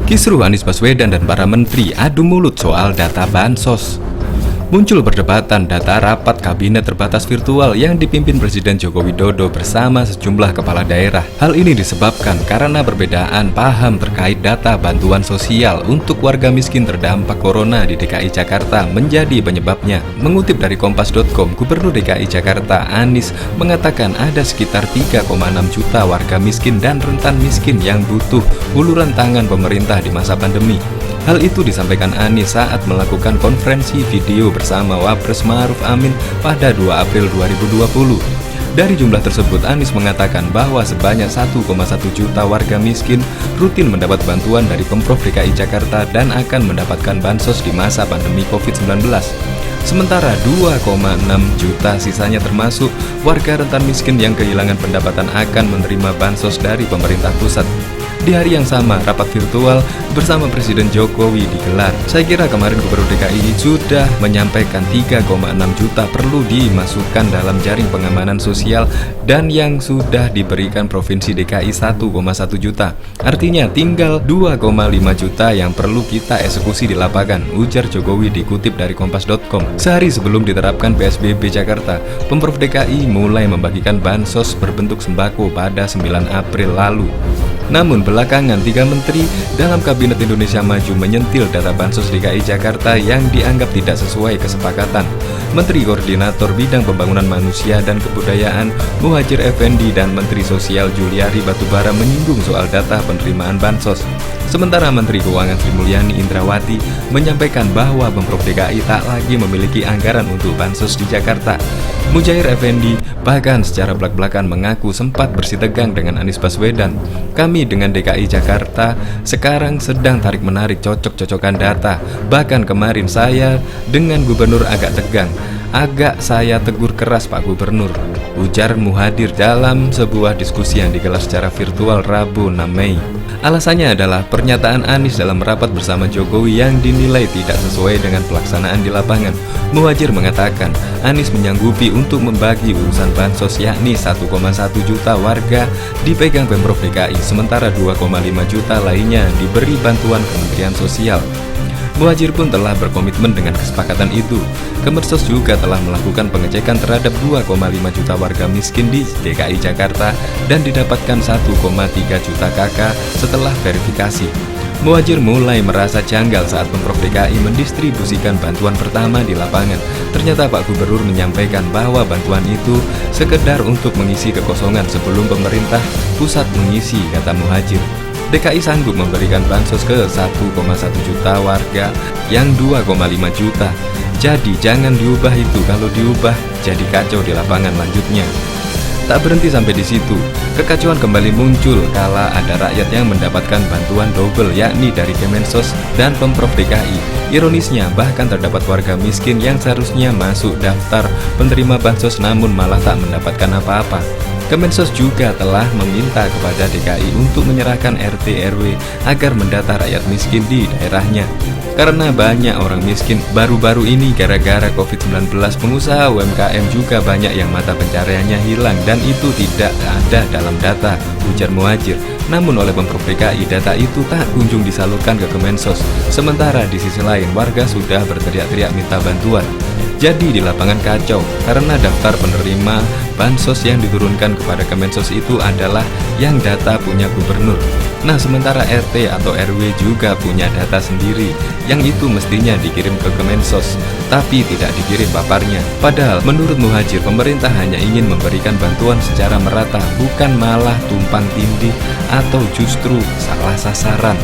Kisruh Anies Baswedan dan para menteri adu mulut soal data bansos. Muncul perdebatan data rapat kabinet terbatas virtual yang dipimpin Presiden Joko Widodo bersama sejumlah kepala daerah. Hal ini disebabkan karena perbedaan paham terkait data bantuan sosial untuk warga miskin terdampak corona di DKI Jakarta menjadi penyebabnya. Mengutip dari kompas.com, Gubernur DKI Jakarta Anies mengatakan ada sekitar 3,6 juta warga miskin dan rentan miskin yang butuh uluran tangan pemerintah di masa pandemi. Hal itu disampaikan Anies saat melakukan konferensi video bersama Wapres Ma'ruf Amin pada 2 April 2020. Dari jumlah tersebut, Anies mengatakan bahwa sebanyak 1,1 juta warga miskin rutin mendapat bantuan dari Pemprov DKI Jakarta dan akan mendapatkan bansos di masa pandemi COVID-19. Sementara 2,6 juta sisanya termasuk warga rentan miskin yang kehilangan pendapatan akan menerima bansos dari pemerintah pusat. Di hari yang sama, rapat virtual bersama Presiden Jokowi digelar. Saya kira kemarin Gubernur DKI sudah menyampaikan 3,6 juta perlu dimasukkan dalam jaring pengamanan sosial dan yang sudah diberikan Provinsi DKI 1,1 juta. Artinya tinggal 2,5 juta yang perlu kita eksekusi di lapangan, ujar Jokowi dikutip dari kompas.com. Sehari sebelum diterapkan PSBB Jakarta, Pemprov DKI mulai membagikan bansos berbentuk sembako pada 9 April lalu. Namun belakangan 3 menteri dalam Kabinet Indonesia Maju menyentil data bansos DKI Jakarta yang dianggap tidak sesuai kesepakatan. Menteri Koordinator Bidang Pembangunan Manusia dan Kebudayaan Muhadjir Effendi dan Menteri Sosial Juliari Batubara menyinggung soal data penerimaan bansos. Sementara Menteri Keuangan Sri Mulyani Indrawati menyampaikan bahwa Pemprov DKI tak lagi memiliki anggaran untuk bansos di Jakarta. Muhadjir Effendi bahkan secara belak-belakan mengaku sempat bersitegang dengan Anies Baswedan. Kami dengan DKI Jakarta sekarang sedang tarik-menarik cocok-cocokan data. Bahkan kemarin saya dengan gubernur agak tegang. Agak saya tegur keras Pak Gubernur, ujar Muhadjir dalam sebuah diskusi yang digelar secara virtual Rabu 6 Mei. Alasannya adalah pernyataan Anies dalam rapat bersama Jokowi yang dinilai tidak sesuai dengan pelaksanaan di lapangan. Muhadjir mengatakan Anies menyanggupi untuk membagi urusan bansos yakni 1,1 juta warga dipegang Pemprov DKI, sementara 2,5 juta lainnya diberi bantuan Kementerian Sosial. Muhadjir pun telah berkomitmen dengan kesepakatan itu. Kemensos juga telah melakukan pengecekan terhadap 2,5 juta warga miskin di DKI Jakarta dan didapatkan 1,3 juta KK setelah verifikasi. Muhadjir mulai merasa janggal saat Pemprov DKI mendistribusikan bantuan pertama di lapangan. Ternyata Pak Gubernur menyampaikan bahwa bantuan itu sekedar untuk mengisi kekosongan sebelum pemerintah pusat mengisi, kata Muhadjir. DKI sanggup memberikan bansos ke 1,1 juta warga yang 2,5 juta. Jadi jangan diubah itu, kalau diubah jadi kacau di lapangan lanjutnya. Tak berhenti sampai di situ, kekacauan kembali muncul kala ada rakyat yang mendapatkan bantuan double yakni dari Kemensos dan Pemprov DKI. Ironisnya, bahkan terdapat warga miskin yang seharusnya masuk daftar penerima bansos namun malah tak mendapatkan apa-apa. Kemensos juga telah meminta kepada DKI untuk menyerahkan RT RW agar mendata rakyat miskin di daerahnya. Karena banyak orang miskin baru-baru ini gara-gara COVID-19, pengusaha UMKM juga banyak yang mata pencariannya hilang dan itu tidak ada dalam data, ujar Muhadjir. Namun oleh Pemprov DKI data itu tak kunjung disalurkan ke Kemensos. Sementara di sisi lain warga sudah berteriak-teriak minta bantuan. Jadi di lapangan kacau karena daftar penerima bansos yang diturunkan kepada Kemensos itu adalah yang data punya gubernur. Nah, sementara RT atau RW juga punya data sendiri yang itu mestinya dikirim ke Kemensos, tapi tidak dikirim paparnya. Padahal menurut Muhadjir, pemerintah hanya ingin memberikan bantuan secara merata, bukan malah tumpang tindih atau justru salah sasaran.